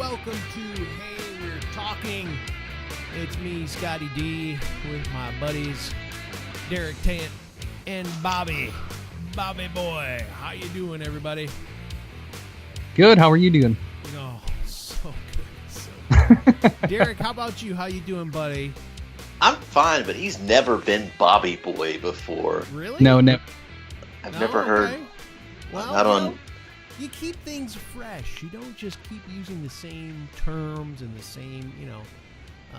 welcome to Hey We're Talking. It's me, Scotty D, with my buddies Derek Tant and Bobby boy. How you doing, everybody? Good. How are you doing? Oh, so good. Derek, how about you? How you doing, buddy? I'm fine, but he's never been Bobby Boy before. Really? No, never. I've never heard. Well, Not on. You keep things fresh. You don't just keep using the same terms and the same,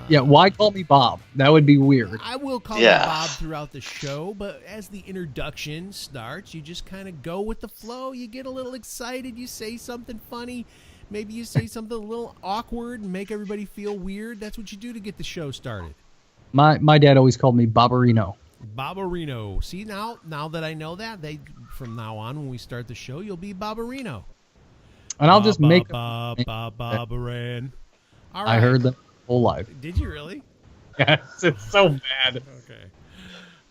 Yeah, why call me Bob? That would be weird. I will call you Bob throughout the show, but as the introduction starts, you just kind of go with the flow. You get a little excited. You say something funny. Maybe you say something a little awkward and make everybody feel weird. That's what you do to get the show started. My dad always called me Bobberino. Bobberino. See, now that I know that, from now on, when we start the show, you'll be Bobberino. And I'll just make Bobberin. All right. I heard that whole life. Did you really? Yes, it's so bad. Okay.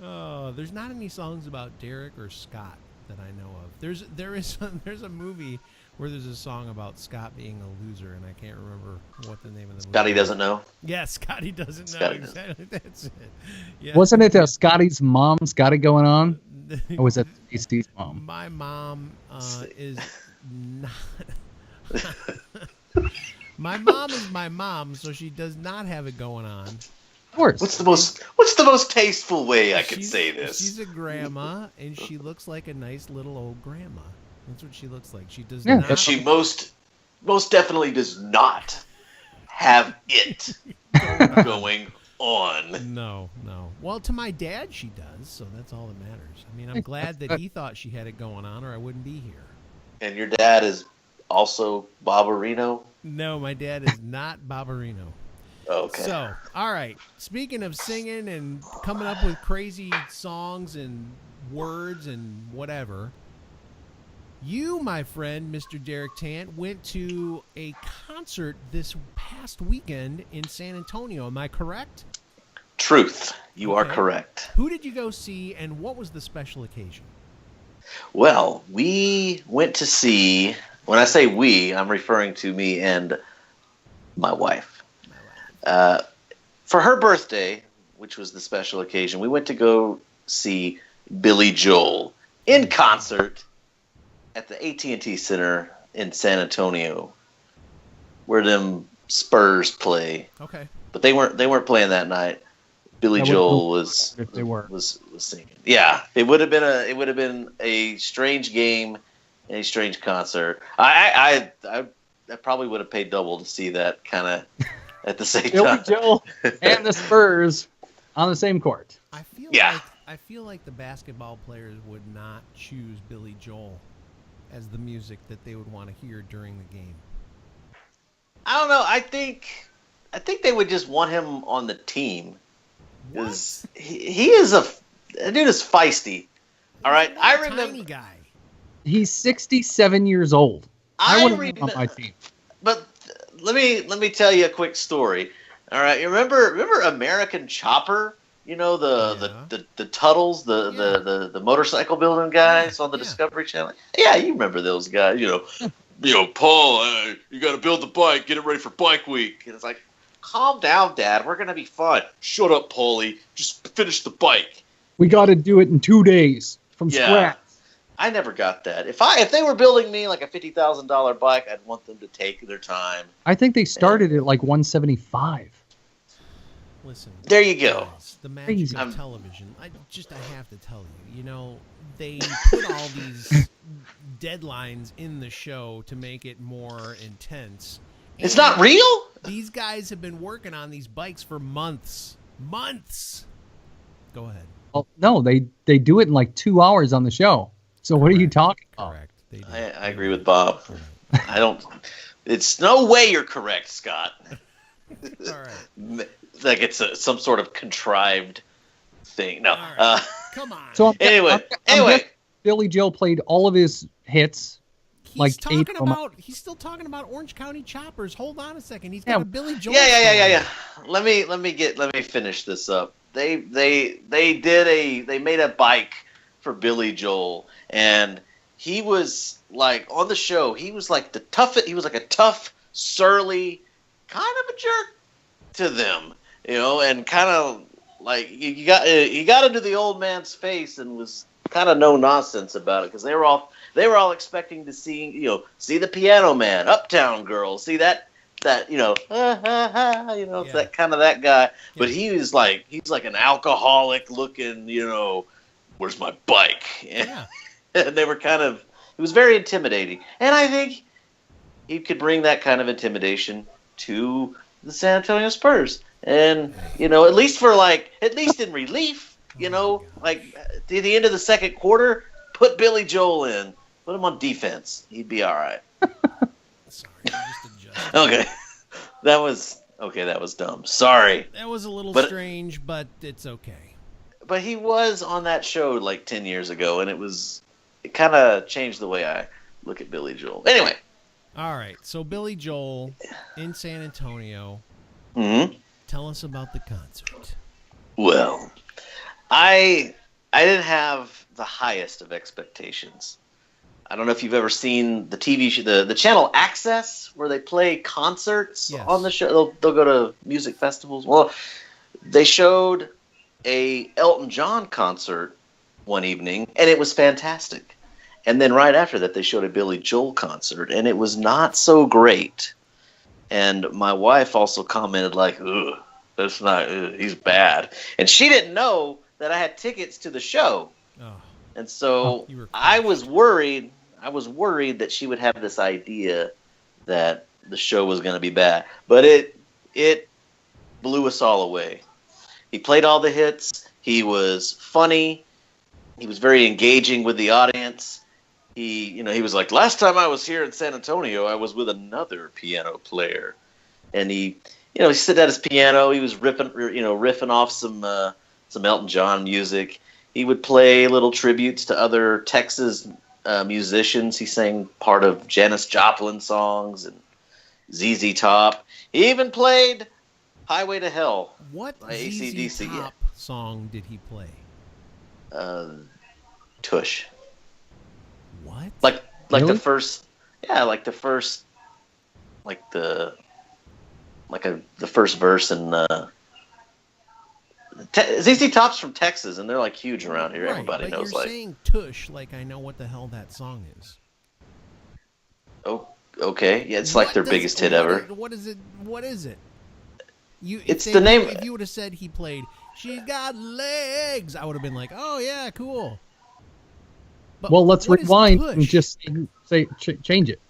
Oh, there's not any songs about Derek or Scott that I know of. There's a movie where there's a song about Scott being a loser, and I can't remember what the name of the movie. Scotty doesn't know. Yeah, Scotty doesn't know. Scotty Exactly. That's it. Yeah. Wasn't it Scotty's mom's got it going on? Or was it Steve's mom? My mom is not. My mom is my mom, so she does not have it going on. Of course. What's the most tasteful way I could say this? She's a grandma, and she looks like a nice little old grandma. That's what she looks like. She does not. But she most definitely does not have it going on. No. Well, to my dad, she does, so that's all that matters. I mean, I'm glad that he thought she had it going on, or I wouldn't be here. And your dad is also Bobberino? No, my dad is not Bobberino. Okay. So, all right. Speaking of singing and coming up with crazy songs and words and whatever, you, my friend, Mr. Derek Tant, went to a concert this past weekend in San Antonio. Am I correct? Truth. You are correct. Who did you go see, and what was the special occasion? Well, we went to see, when I say we, I'm referring to me and my wife. For her birthday, which was the special occasion, we went to go see Billy Joel in concert at the AT&T Center in San Antonio, where them Spurs play. Okay. But they weren't playing that night. Billy Joel was singing. Yeah, it would have been a strange game and a strange concert. I probably would have paid double to see that kind of at the same Billy time. Joel and the Spurs on the same court. I feel like the basketball players would not choose Billy Joel as the music that they would want to hear during the game. I don't know. I think they would just want him on the team. Because he is that dude is feisty. All right, I remember. Tiny guy. He's 67 years old. I want him on my team. But let me tell you a quick story. All right, you remember American Chopper? You know the Tuttles, the motorcycle building guys on the Discovery Channel. Yeah, you remember those guys. You know, Paul, you got to build the bike, get it ready for Bike Week, and it's like, calm down, Dad. We're gonna be fine. Shut up, Paulie. Just finish the bike. We got to do it in 2 days from scratch. I never got that. If they were building me like a $50,000 bike, I'd want them to take their time. I think they started at like 175. Listen, there you go. Guys, the magic of television. I have to tell you. They put all these deadlines in the show to make it more intense. It's not real? These guys have been working on these bikes for months. Months. Go ahead. Oh, no, they do it in like 2 hours on the show. So what are you talking about? Correct. They do. I agree with Bob. I don't. It's no way you're correct, Scott. All right. Like it's some sort of contrived thing. No. Right. Come on. So anyway. Billy Joel played all of his hits. He's still talking about Orange County Choppers. Hold on a second. He's got a Billy Joel. Yeah. Let me finish this up. They made a bike for Billy Joel, and he was like on the show. He was like the toughest. He was like a tough surly, kind of a jerk to them, and kind of like he got into the old man's face and was kind of no nonsense about it, because they were all expecting to see the Piano Man, Uptown Girl, see that it's that kind of that guy. Yeah. But he's like an alcoholic looking, where's my bike? Yeah. And they were it was very intimidating. And I think he could bring that kind of intimidation to the San Antonio Spurs. And, at least in relief, like at the end of the second quarter, put Billy Joel in. Put him on defense. He'd be all right. Sorry, just adjust. Okay. That was dumb. Sorry. That was a little strange, but it's okay. But he was on that show like 10 years ago, and it kind of changed the way I look at Billy Joel. Anyway. All right. So Billy Joel in San Antonio. Mm-hmm. Tell us about the concert. Well, I didn't have the highest of expectations. I don't know if you've ever seen the TV show, the channel Access, where they play concerts on the show. They'll go to music festivals. Well, they showed a Elton John concert one evening, and it was fantastic. And then right after that, they showed a Billy Joel concert, and it was not so great. And my wife also commented like, "Ugh, that's not. He's bad." And she didn't know that I had tickets to the show, and so I was worried. I was worried that she would have this idea that the show was going to be bad, but it blew us all away. He played all the hits. He was funny. He was very engaging with the audience. He was like, last time I was here in San Antonio, I was with another piano player, and he sat at his piano. He was riffing off some Elton John music. He would play little tributes to other Texas musicians. He sang part of Janis Joplin songs and ZZ Top. He even played "Highway to Hell." What ZZ Top song did he play? Tush. What? Like really? the first verse in ZZ Top's from Texas, and they're like huge around here. Right, Everybody but knows. You're saying Tush, like I know what the hell that song is. Oh, okay. Yeah, it's like their biggest hit ever. What is it? What is it? It's the name. If you would have said he played "She's Got Legs," I would have been like, "Oh yeah, cool." But well, let's rewind and just say change it.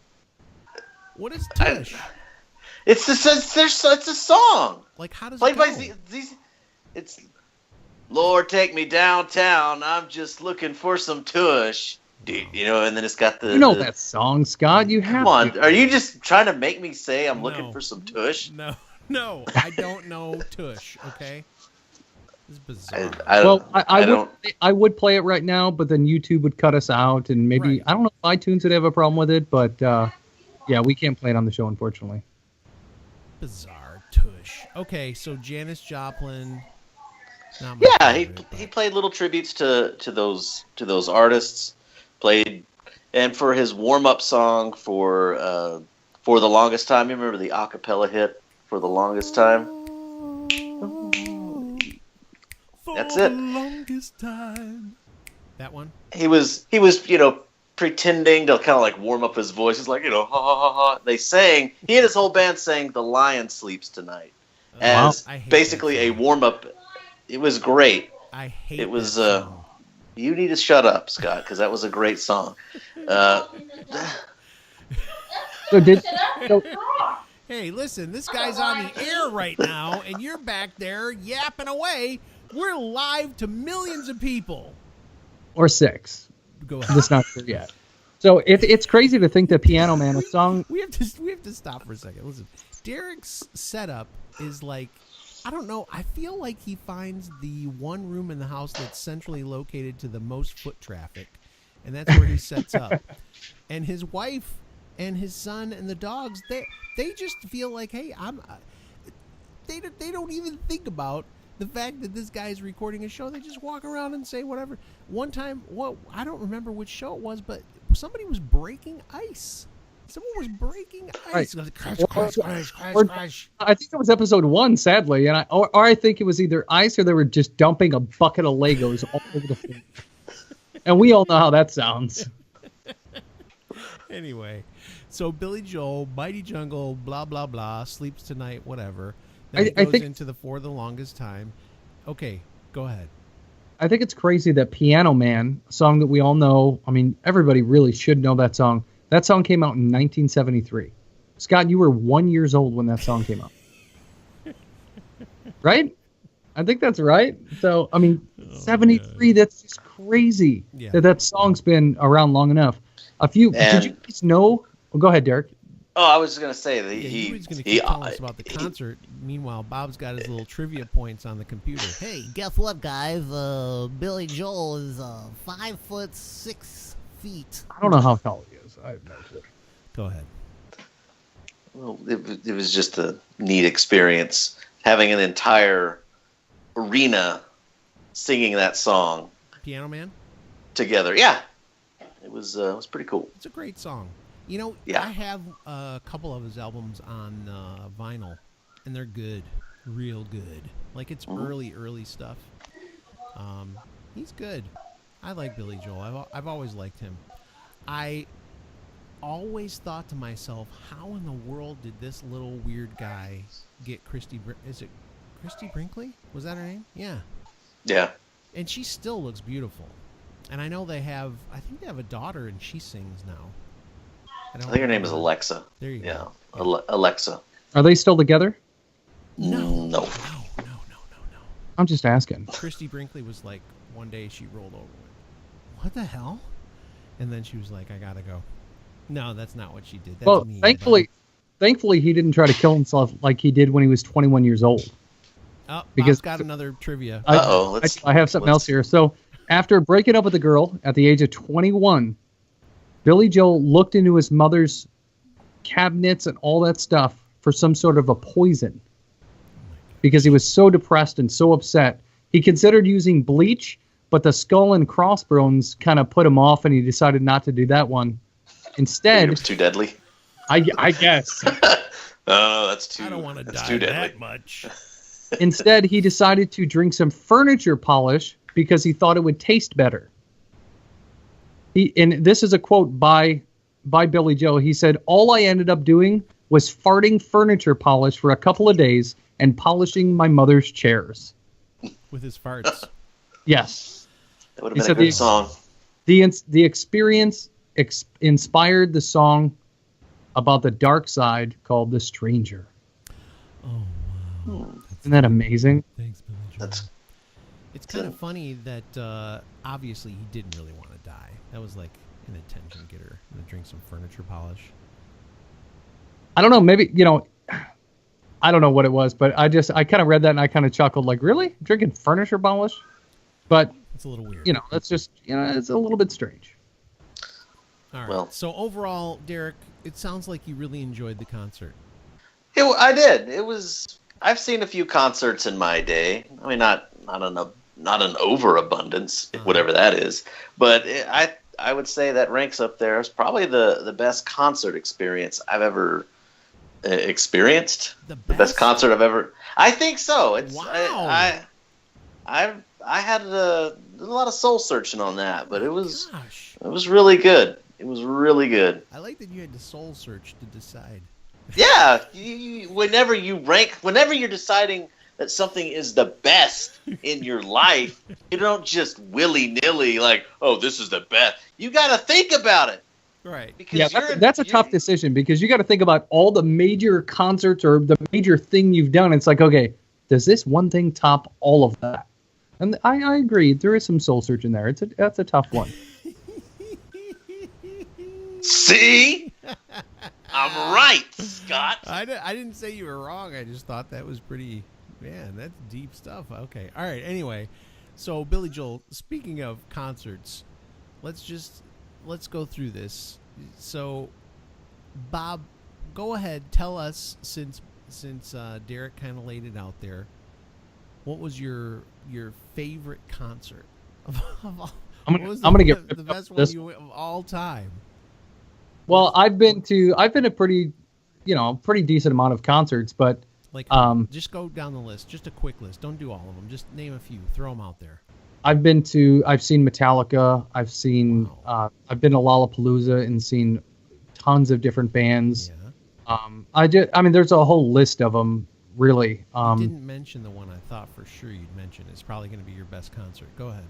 What is Tush? It's a song. Like how does played it go? by these? It's Lord, take me downtown. I'm just looking for some tush. And then it's got the that song, Scott. You have. Come on, are you just trying to make me say I'm looking for some tush? No, I don't know Tush. Okay, this is bizarre. I would play it right now, but then YouTube would cut us out, and maybe Right. I don't know if iTunes would have a problem with it, but yeah, we can't play it on the show, unfortunately. Bizarre Tush. Okay, so Janis Joplin. Not my favorite, he played little tributes to those artists. Played, and for his warm up song for the longest time. You remember the a cappella hit "For the Longest Time"? That's it. For the longest time. That one. He was pretending to kind of like warm up his voice. He's like ha ha ha ha. They sang. He and his whole band sang "The Lion Sleeps Tonight" as basically a warm up. It was great. I hate it. Was that song. You need to shut up, Scott, because that was a great song. Hey, listen, this guy's on the air right now, and you're back there yapping away. We're live to millions of people. Or 6. Go ahead. That's not sure yet. So it's crazy to think that Piano Man, a song. We have to stop for a second. Listen, Derek's setup is like, I don't know. I feel like he finds the one room in the house that's centrally located to the most foot traffic, and that's where he sets up. And his wife and his son and the dogs, they just feel like, hey, they don't even think about the fact that this guy's recording a show. They just walk around and say whatever. One time, I don't remember which show it was, but somebody was breaking ice. Someone was breaking Right. ice. Crash, crash, crash, crash, Or- crash. I think it was episode 1, sadly, and or I think it was either ice or they were just dumping a bucket of Legos all over the floor. And we all know how that sounds. Anyway, so Billy Joel, Mighty Jungle, blah blah blah, sleeps tonight, whatever. Then he I goes think- into the For the Longest Time. Okay, go ahead. I think it's crazy that Piano Man, a song that we all know, I mean, everybody really should know that song. That song came out in 1973. Scott, you were 1 year old when that song came out. Right? I think that's right. So, I mean, 73, that's just crazy Yeah. that song's been around long enough. Did you guys know? Well, go ahead, Derek. Oh, I was going to say that Yeah, he was going to keep telling us about the concert. Meanwhile, Bob's got his little trivia points on the computer. Hey, guess what, guys? Billy Joel is 5'6" feet. I don't know how tall he is. I have no clue. Go ahead. Well, it was just a neat experience having an entire arena singing that song Piano Man? together. Yeah, it was pretty cool. It's a great song. You know, Yeah. I have a couple of his albums on vinyl, and they're good. Real good. Like, it's early stuff. He's good. I like Billy Joel. I've always liked him. I always thought to myself, how in the world did this little weird guy get is it Christy Brinkley? Was that her name? Yeah. Yeah. And she still looks beautiful. And I know I think they have a daughter, and she sings now. I think her name is Alexa. There you Yeah, go. Alexa. Are they still together? No. I'm just asking. Christy Brinkley was like, one day she rolled over and went, "What the hell?" And then she was like, "I gotta go." No, that's not what she did. That's Well, me. thankfully, he didn't try to kill himself like he did when he was 21 years old. Oh, because- Bob's got another trivia. I have something else here. So, after breaking up with a girl at the age of 21, Billy Joel looked into his mother's cabinets and all that stuff for some sort of a poison because he was so depressed and so upset. He considered using bleach, but the skull and crossbones kind of put him off, and he decided not to do that one. It Instead, was too deadly. I guess. Oh, that's too. I don't want to that's die too deadly. that much. Instead, he decided to drink some furniture polish because he thought it would taste better. And this is a quote by Billy Joel. He said, "All I ended up doing was farting furniture polish for a couple of days and polishing my mother's chairs." With his farts. Yes. That would He have been a said good song. The experience inspired the song about the dark side called "The Stranger." Oh, wow. Isn't that amazing? Thanks, Billy Joel. That's It's kind of funny that obviously he didn't really want to die. That was like an attention getter. I'm going to drink some furniture polish. I don't know. Maybe, I don't know what it was, but I kind of read that and I kind of chuckled, like, really? Drinking furniture polish? But, It's a little weird. that's just, it's a little bit strange. All right. Well- So overall, Derek, it sounds like you really enjoyed the concert. I did. It was. I've seen a few concerts in my day. I mean, not an overabundance, whatever that is. But I would say that ranks up there as probably the best concert experience I've ever experienced. The The best concert I've ever. I think so. It's Wow. I had a lot of soul searching on that, but it was Gosh. really good. It was really good. I like that you had to soul search to decide. Yeah, whenever you're deciding that something is the best in your life, you don't just willy-nilly like, oh, this is the best. You got to think about it. Right. Because Yeah, that's a tough decision because you got to think about all the major concerts or the major thing you've done. It's like, okay, does this one thing top all of that? And I agree. There is some soul searching there. That's a tough one. See? I'm right, Scott. I didn't say you were wrong. I just thought that was pretty, man, that's deep stuff. Okay. All right. Anyway, so Billy Joel, speaking of concerts, let's go through this. So, Bob, go ahead. Tell us, since Derek kind of laid it out there, what was your favorite concert of all? I'm What was gonna get the ripped best up one this. of all time? Well, I've been a pretty decent amount of concerts, but Like, just go down the list. Just a quick list. Don't do all of them. Just name a few. Throw them out there. I've seen Metallica. I've been to Lollapalooza and seen tons of different bands. Yeah. There's a whole list of them, really. You didn't mention the one I thought for sure you'd mention. It's probably going to be your best concert. Go ahead.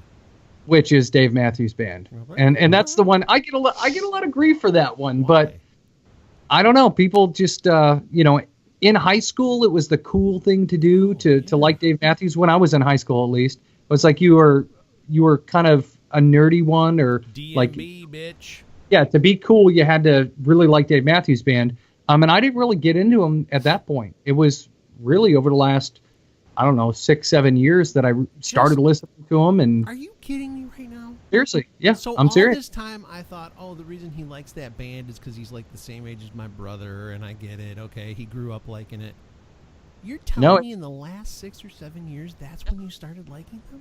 Which is Dave Matthews Band, and that's the one I get a lot of grief for that one. Why? But I don't know. People just in high school it was the cool thing to do to like Dave Matthews. When I was in high school, at least, it was like you were kind of a nerdy one, or DMB, like bitch. Yeah, to be cool, you had to really like Dave Matthews Band. And I didn't really get into him at that point. It was really over the last, I don't know, 6-7 years that I started listening to him. And are you kidding me right now? Seriously, yeah, So I'm all serious. this time I thought, the reason he likes that band is because he's like the same age as my brother, and I get it. Okay, he grew up liking it. You're telling me in the last 6 or 7 years that's when you started liking them?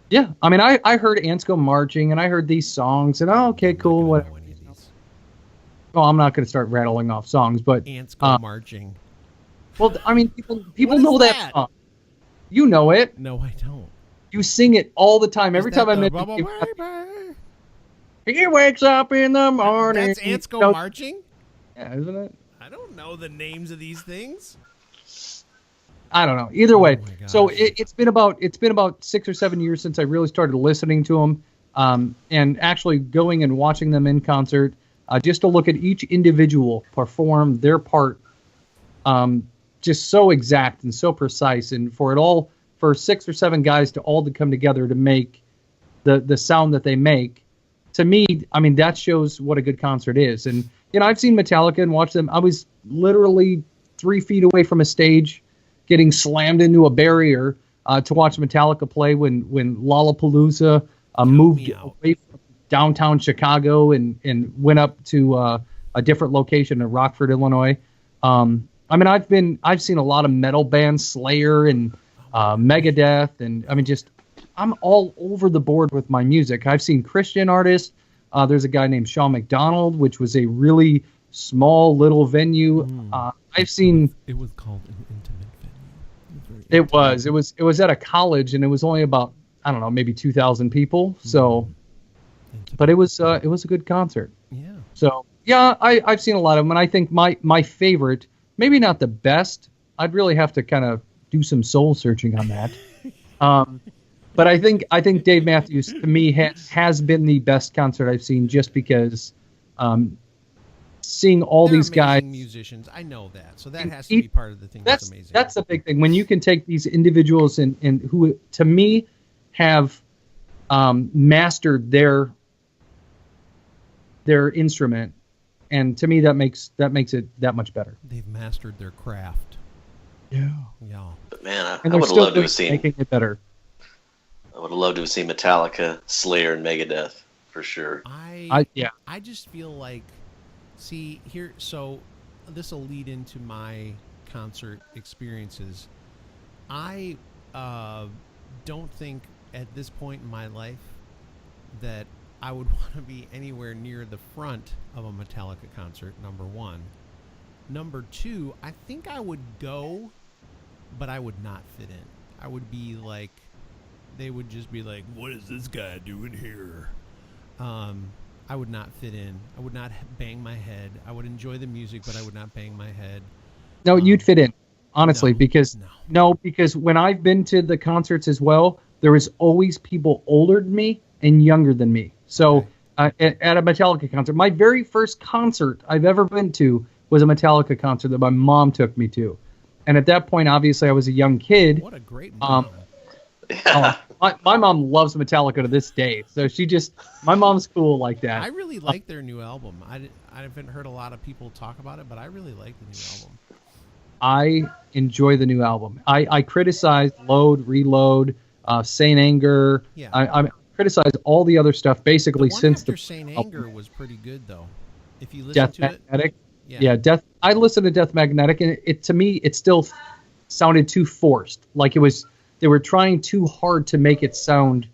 Yeah, I heard Ants Go Marching, and I heard these songs, and okay, cool, whatever. Well, I'm not going to start rattling off songs, but Ants Go Marching. Well, people know that song. You know it. No, I don't. You sing it all the time. Every time I met you. He wakes up in the morning. That's Ants Go Marching? Yeah, isn't it? I don't know the names of these things. I don't know. Either way, so gosh. it's been about 6 or 7 years since I really started listening to them, and actually going and watching them in concert, just to look at each individual perform their part, just so exact and so precise, and for 6 or 7 guys to come together to make the sound that they make. To me, that shows what a good concert is. And I've seen Metallica and watched them. I was literally 3 feet away from a stage, getting slammed into a barrier to watch Metallica play when Lollapalooza moved away from downtown Chicago and went up to a different location in Rockford, Illinois. I've seen a lot of metal bands, Slayer and Megadeth, and I'm all over the board with my music. I've seen Christian artists. There's a guy named Sean McDonald, which was a really small little venue. I've seen. It was called an intimate venue. It was at a college, and it was only about, I don't know, maybe 2,000 people. So, but it was a good concert. Yeah. So yeah, I've seen a lot of them, and I think my favorite, maybe not the best. I'd really have to kind of do some soul searching on that. But I think Dave Matthews, to me, has been the best concert I've seen, just because seeing all these guys, musicians, I know that, so that has to be part of the thing. That's amazing. That's the big thing, when you can take these individuals and who, to me, have mastered their instrument, and to me that makes it that much better. They've mastered their craft. Yeah. But man, I and would have loved to have seen making it better. I would have loved to have seen Metallica, Slayer, and Megadeth for sure. I just feel like, see here, so this will lead into my concert experiences. I don't think at this point in my life that I would want to be anywhere near the front of a Metallica concert, number one. Number two, I think I would go, but I would not fit in. I would be like, they would just be like, what is this guy doing here? I would not fit in. I would not bang my head. I would enjoy the music, but I would not bang my head. No, you'd fit in, honestly, no, because when I've been to the concerts as well, there was always people older than me and younger than me. So at a Metallica concert, my very first concert I've ever been to was a Metallica concert that my mom took me to. And at that point, obviously, I was a young kid. What a great mom. My mom loves Metallica to this day. So my mom's cool like that. I really like their new album. I haven't heard a lot of people talk about it, but I really like the new album. I enjoy the new album. I criticized Load, Reload, Saint Anger. Yeah. I criticized all the other stuff basically the one since after the Saint album. Anger was pretty good though. If you listen Death to Magnetic. it. Yeah, Death. I listened to Death Magnetic, and to me it still sounded too forced. Like they were trying too hard to make it sound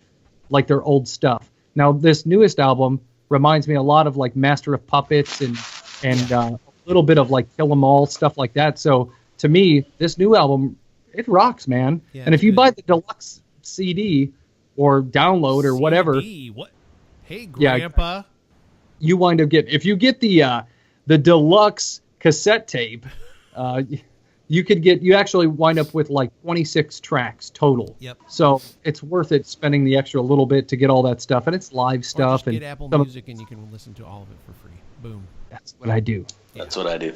like their old stuff. Now this newest album reminds me a lot of like Master of Puppets and and a little bit of like Kill 'Em All stuff like that. So to me, this new album, it rocks, man. Yeah, and if you good. buy the deluxe CD or download or whatever, CD? What? Hey, Yeah. Grandpa. you wind up if you get the deluxe cassette tape, you actually wind up with like 26 tracks total. Yep. So it's worth it spending the extra little bit to get all that stuff, and it's live Or stuff. just And get Apple some- Music and you can listen to all of it for free. Boom. That's what I do. That's what I do.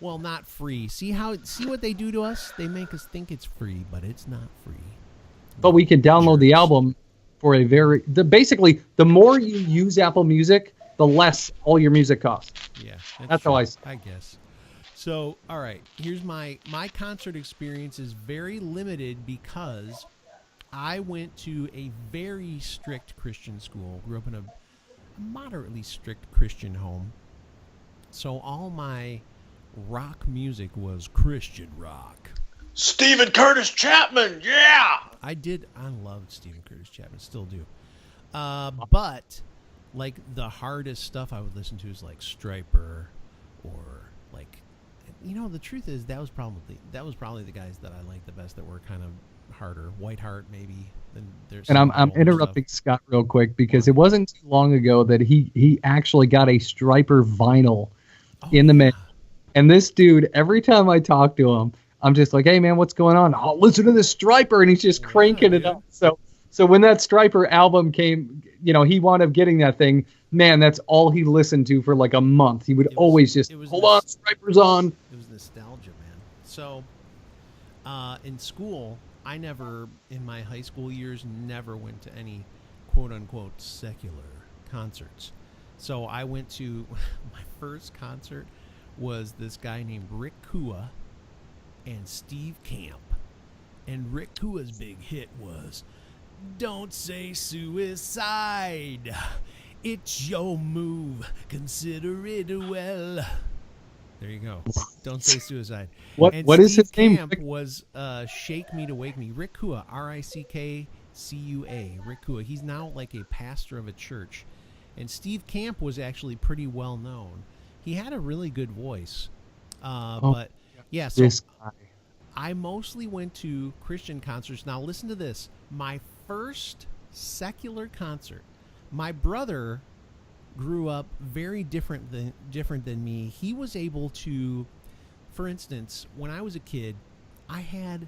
Well, not free. See what they do to us? They make us think it's free, but it's not free. But we can download the Jerks. album for basically the more you use Apple Music, the less all your music costs. Yeah, That's how true, I I guess. So, all right, here's my concert experience is very limited because I went to a very strict Christian school. Grew up in a moderately strict Christian home. So all my rock music was Christian rock. Stephen Curtis Chapman, yeah. I loved Stephen Curtis Chapman, still do. But like the hardest stuff I would listen to is like Striper, or like, the truth is that was probably the guys that I liked the best that were kind of harder. Whiteheart maybe. Then there's And some I'm older interrupting stuff. Scott real quick because it wasn't too long ago that he actually got a Striper vinyl in the mail. And this dude, every time I talk to him, I'm just like, hey man, what's going on? Oh, listen to this Striper, and he's just cranking it dude. up. So when that Striper album came, he wound up getting that thing. Man, that's all he listened to for like a month. He would always just hold on, Striper's on. It was nostalgia, man. So, in school, I never, in my high school years, never went to any quote-unquote secular concerts. So I went to, my first concert was this guy named Rick Kua and Steve Camp. And Rick Kua's big hit was, "Don't Say Suicide. It's your move. Consider it well." There you go. Don't Say Suicide. What is his name? Camp was Shake Me to Wake Me. Rick Kua, Rickcua. Rick Kua. He's now like a pastor of a church. And Steve Camp was actually pretty well known. He had a really good voice. But yeah, so This guy. I mostly went to Christian concerts. Now listen to this. My first secular concert, my brother grew up very different than me. He was able to, for instance, when I was a kid, I had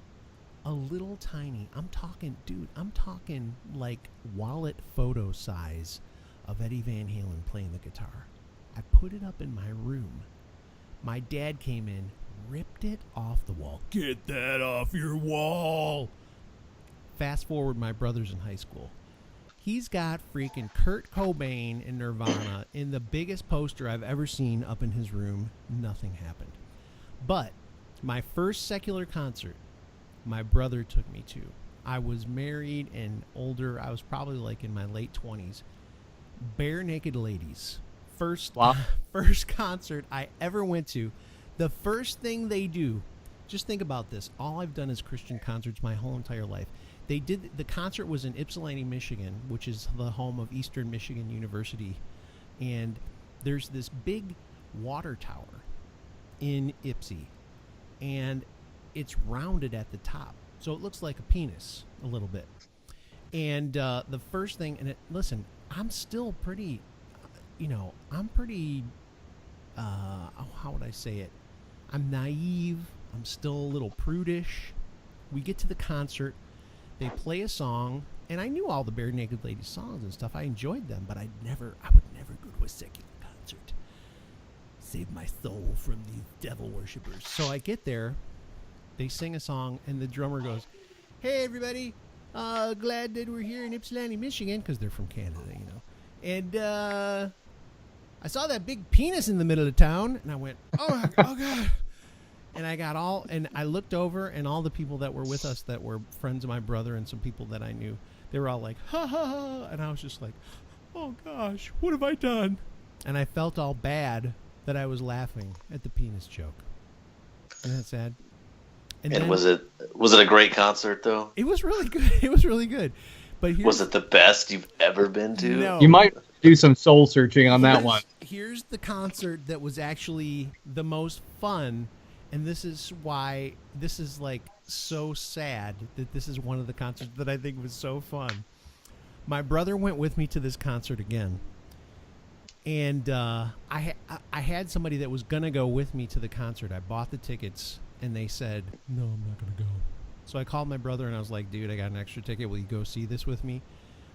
a little tiny, I'm talking like wallet photo size of Eddie Van Halen playing the guitar. I put it up in my room. My dad came in, ripped it off the wall. "Get that off your wall." Fast forward, my brother's in high school. He's got freaking Kurt Cobain and Nirvana in the biggest poster I've ever seen up in his room. Nothing happened. But my first secular concert, my brother took me to. I was married and older. I was probably like in my late 20s. Bare Naked Ladies. First concert I ever went to. The first thing they do, just think about this. All I've done is Christian concerts my whole entire life. The concert was in Ypsilanti, Michigan, which is the home of Eastern Michigan University. And there's this big water tower in Ypsi. And it's rounded at the top. So it looks like a penis a little bit. And the first thing, listen, I'm still pretty, how would I say it? I'm naive. I'm still a little prudish. We get to the concert. They play a song, and I knew all the Bare Naked Ladies songs and stuff. I enjoyed them, but I would never go to a secular concert. Save my soul from these devil worshippers. So I get there, they sing a song, and the drummer goes, "Hey, everybody, glad that we're here in Ypsilanti, Michigan," because they're from Canada, And I saw that big penis in the middle of town, and I went, oh God. And I looked over, and all the people that were with us that were friends of my brother and some people that I knew, they were all like, "Ha ha ha," and I was just like, oh gosh, what have I done? And I felt all bad that I was laughing at the penis joke. Isn't that sad? And then, was it a great concert though? It was really good. It was really good. But was it the best you've ever been to? No. You might do some soul searching on that one. Here's the concert that was actually the most fun, and this is why this is like so sad that this is one of the concerts that I think was so fun. My brother went with me to this concert again, and I had somebody that was gonna go with me to the concert. I bought the tickets, and they said, "No, I'm not gonna go." So I called my brother, and I was like, "Dude, I got an extra ticket. Will you go see this with me?"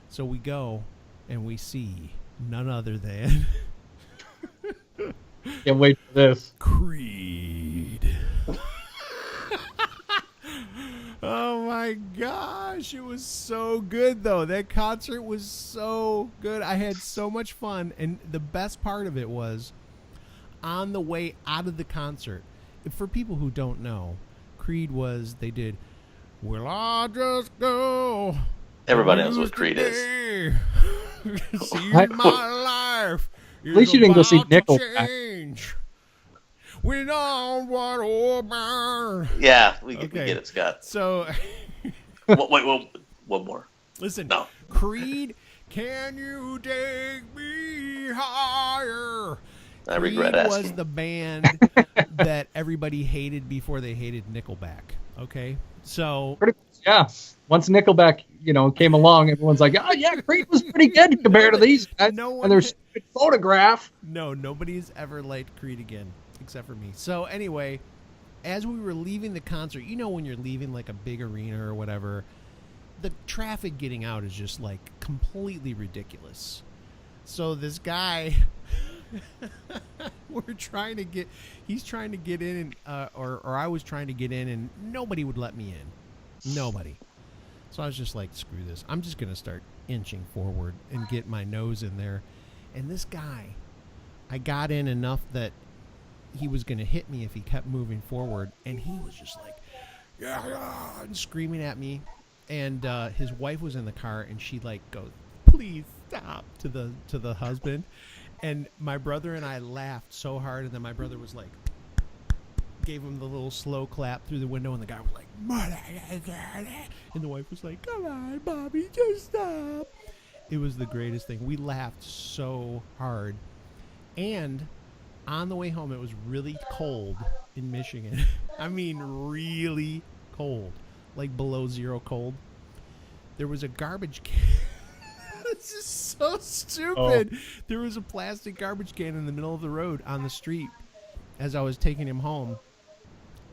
So we go, and we see none other than Can't wait for this. Creed. Oh my gosh, it was so good though. That concert was so good. I had so much fun, and the best part of it was on the way out of the concert. For people who don't know, Creed was they did "Will I Just Go." Everybody knows what Creed is. See my life. At least you didn't go see Nickelback. Change. We don't want to burn. Yeah, we get it, Scott. So, Wait, one more. listen. No. Creed, can you take me higher? I regret Creed asking. was the band that everybody hated before they hated Nickelback. Okay, so Yeah. Once Nickelback, came along, everyone's like, "Oh yeah, Creed was pretty good compared to these guys." And their stupid photograph. no, nobody's ever liked Creed again except for me. So anyway, as we were leaving the concert, when you're leaving like a big arena or whatever, the traffic getting out is just like completely ridiculous. So this guy, he's trying to get in, or I was trying to get in, and nobody would let me in. Nobody. So I was just like, screw this. I'm just going to start inching forward and get my nose in there. And this guy, I got in enough that he was going to hit me if he kept moving forward. And he was just like, yeah, and screaming at me. And his wife was in the car, and she like goes, "Please stop," to the husband. And my brother and I laughed so hard. And then my brother was like, gave him the little slow clap through the window, and the guy was like, "Mother," and the wife was like, "Come on, Bobby, just stop." It was the greatest thing. We laughed so hard. And on the way home, it was really cold in Michigan. I mean, really cold, like below zero cold. There was a garbage can. This is so stupid. Oh. There was a plastic garbage can in the middle of the road on the street as I was taking him home.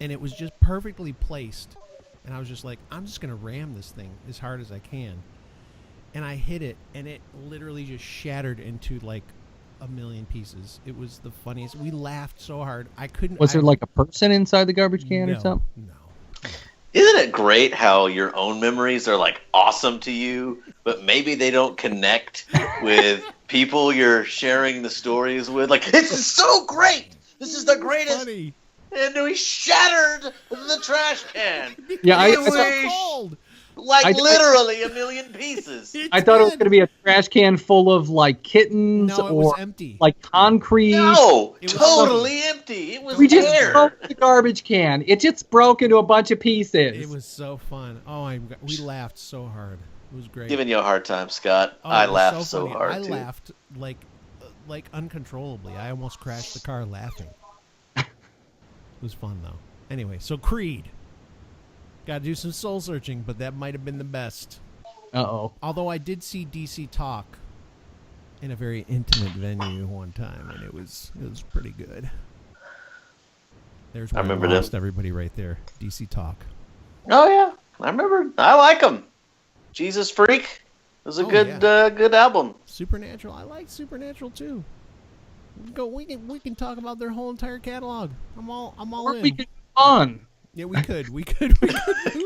And it was just perfectly placed. And I was just like, I'm just going to ram this thing as hard as I can. And I hit it, and it literally just shattered into like a million pieces. It was the funniest. We laughed so hard. I couldn't. Was there like a person inside the garbage can or something? No. Isn't it great how your own memories are like awesome to you, but maybe they don't connect with people you're sharing the stories with? Like, this is so great. This is the greatest. Funny. And we shattered the trash can. Yeah, it was so cold. Like literally a million pieces. I thought it was going to be a trash can full of like kittens or was empty. Like concrete. No, it was totally empty. It was we just broke the garbage can. It just broke into a bunch of pieces. It was so fun. Oh, we laughed so hard. It was great. Giving you a hard time, Scott. I laughed so hard. I laughed like uncontrollably. I almost crashed the car laughing. It was fun though. Anyway, so Creed. Got to do some soul searching, but that might have been the best. Uh-oh. Although I did see DC Talk in a very intimate venue one time, and it was pretty good. There's where I lost everybody right there. DC Talk. Oh yeah, I remember. I like them. Jesus Freak. It was a good album. Supernatural. I like Supernatural too. We can talk about their whole entire catalog. I'm all in. We could on. Yeah, we could. We could.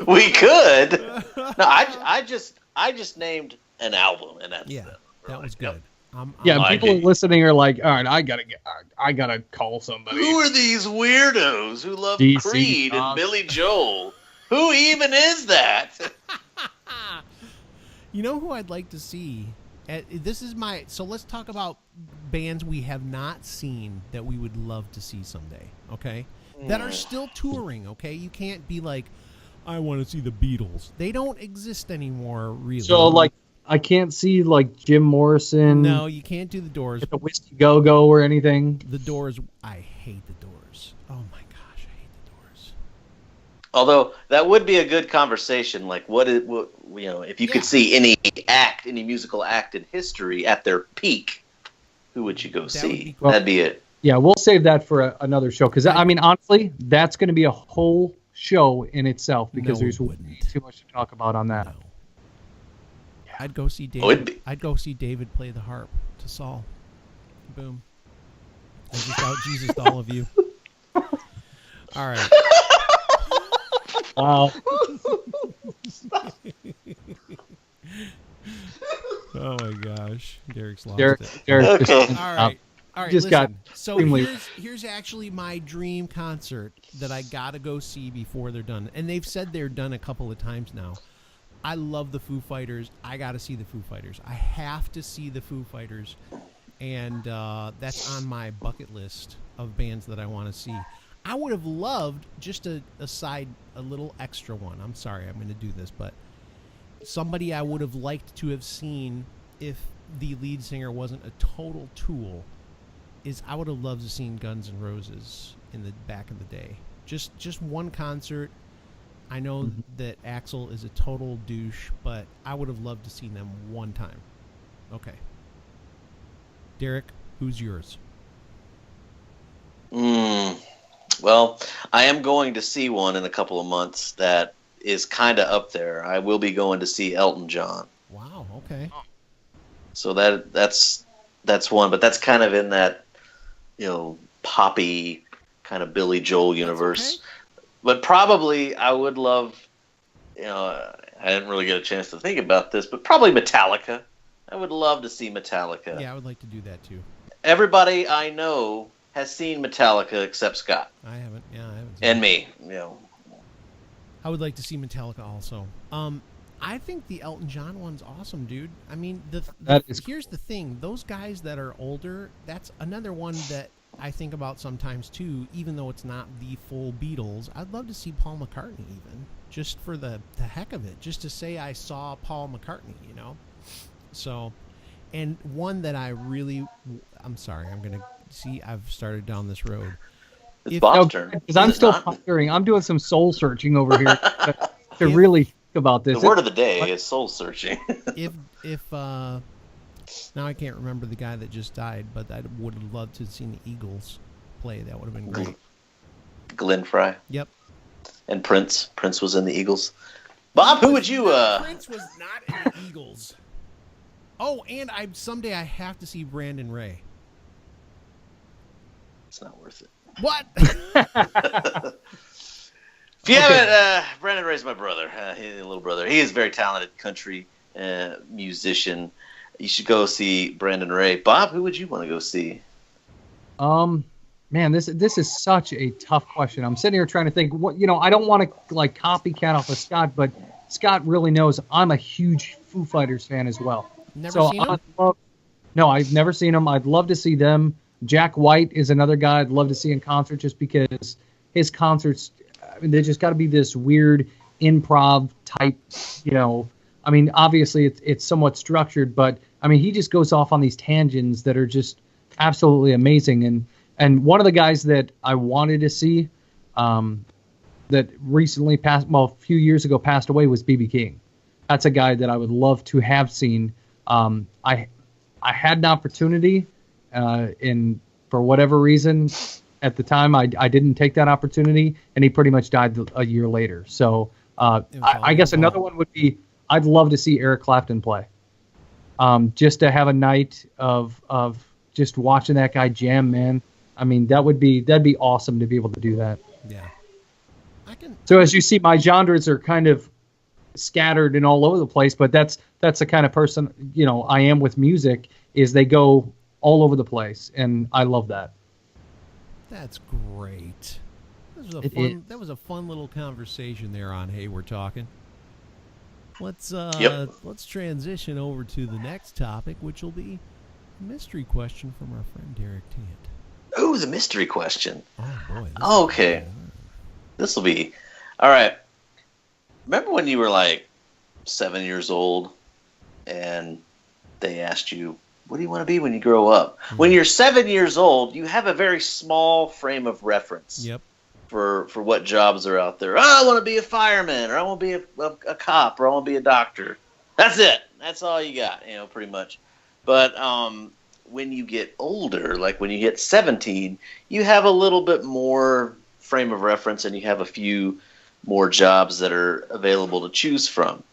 We could. No, I just named an album, and that's it. That was good. People listening are like, all right, I gotta call somebody. Who are these weirdos who love DC Creed and Billy Joel? Who even is that? You know who I'd like to see? So let's talk about bands we have not seen that we would love to see someday. Okay. That are still touring, okay? You can't be like, I want to see the Beatles. They don't exist anymore, really. So, like, I can't see like Jim Morrison. No, you can't do the Doors. At the Whiskey Go Go or anything. The Doors. I hate the Doors. Oh my gosh, I hate the Doors. Although that would be a good conversation. Like, if you could see any musical act in history at their peak, who would you go see? Cool. That'd be it. Yeah, we'll save that for another show because I mean, honestly, that's going to be a whole show in itself because there's way too much to talk about on that. No. I'd go see David. I'd go see David play the harp to Saul. Boom. I just out Jesus all of you. All right. Wow. Oh my gosh, Derek's lost Derek it. just, All right. All right, just listen. So extremely- here's actually my dream concert that I gotta go see before they're done, and they've said they're done a couple of times now. I love the Foo Fighters. I gotta see the Foo Fighters. I have to see the Foo Fighters, and that's on my bucket list of bands that I want to see. I would have loved just a little extra one. I'm sorry, I'm going to do this, but somebody I would have liked to have seen if the lead singer wasn't a total tool is I would have loved to seen Guns N' Roses in the back of the day. Just one concert. I know that Axl is a total douche, but I would have loved to seen them one time. Okay. Derek, who's yours? Well, I am going to see one in a couple of months that is kind of up there. I will be going to see Elton John. Wow, okay. So that's one, but that's kind of in that, poppy kind of Billy Joel universe. Okay. But probably I would love, I didn't really get a chance to think about this, but probably Metallica. I would love to see Metallica. Yeah, I would like to do that too. Everybody I know has seen Metallica except Scott. I haven't. Yeah, I haven't. And me. I would like to see Metallica also. I think the Elton John one's awesome, dude. I mean, here's the thing. Those guys that are older, that's another one that I think about sometimes too, even though it's not the full Beatles. I'd love to see Paul McCartney even, just for the heck of it, just to say I saw Paul McCartney, So, and one that I'm sorry, I'm going to see, I've started down this road. It's Bob's turn. Because I'm still pondering. I'm doing some soul searching over here to really think about this. The word of the day is soul searching. if now I can't remember the guy that just died, but I would have loved to have seen the Eagles play. That would have been great. Glenn Fry. Yep. And Prince. Prince was in the Eagles. Bob, who would you... Prince was not in the Eagles. Oh, and someday I have to see Brandon Ray. It's not worth it. What? If you haven't, Brandon Ray's my brother, his little brother. He is a very talented country musician. You should go see Brandon Ray. Bob, who would you want to go see? Man, this is such a tough question. I'm sitting here trying to think. I don't want to like copycat off of Scott, but Scott really knows I'm a huge Foo Fighters fan as well. Never seen them? No, I've never seen them. I'd love to see them. Jack White is another guy I'd love to see in concert just because his concerts, they just got to be this weird improv type, I mean, obviously it's somewhat structured, but I mean, he just goes off on these tangents that are just absolutely amazing. And one of the guys that I wanted to see that recently a few years ago passed away was B.B. King. That's a guy that I would love to have seen. I had an opportunity for whatever reason at the time I didn't take that opportunity, and he pretty much died a year later. So I guess another one would be I'd love to see Eric Clapton play. Just to have a night of just watching that guy jam, man. I mean, that'd be awesome to be able to do that. Yeah. So as you see, my genres are kind of scattered and all over the place, but that's the kind of person I am with music. Is they go all over the place, and I love that. That's great. That was a fun little conversation there on Hey We're Talking. Let's transition over to the next topic, which will be a mystery question from our friend Derek Tant. Oh, the mystery question. Oh boy. Okay. This will be all right. Remember when you were like 7 years old and they asked you, what do you want to be when you grow up? When you're 7 years old, you have a very small frame of reference. Yep. For what jobs are out there. Oh, I want to be a fireman, or I want to be a cop, or I want to be a doctor. That's it. That's all you got, pretty much. But when you get older, like when you hit 17, you have a little bit more frame of reference, and you have a few more jobs that are available to choose from.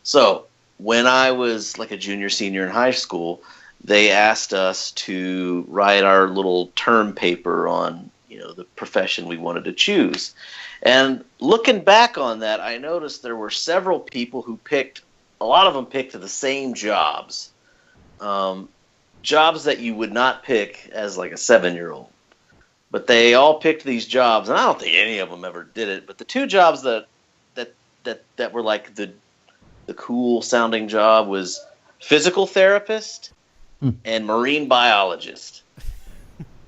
So when I was like a junior, senior in high school, they asked us to write our little term paper on the profession we wanted to choose. And looking back on that, I noticed there were several people who a lot of them picked the same jobs. Jobs that you would not pick as like a 7-year-old. But they all picked these jobs, and I don't think any of them ever did it, but the two jobs that were like the cool sounding job was physical therapist and marine biologist.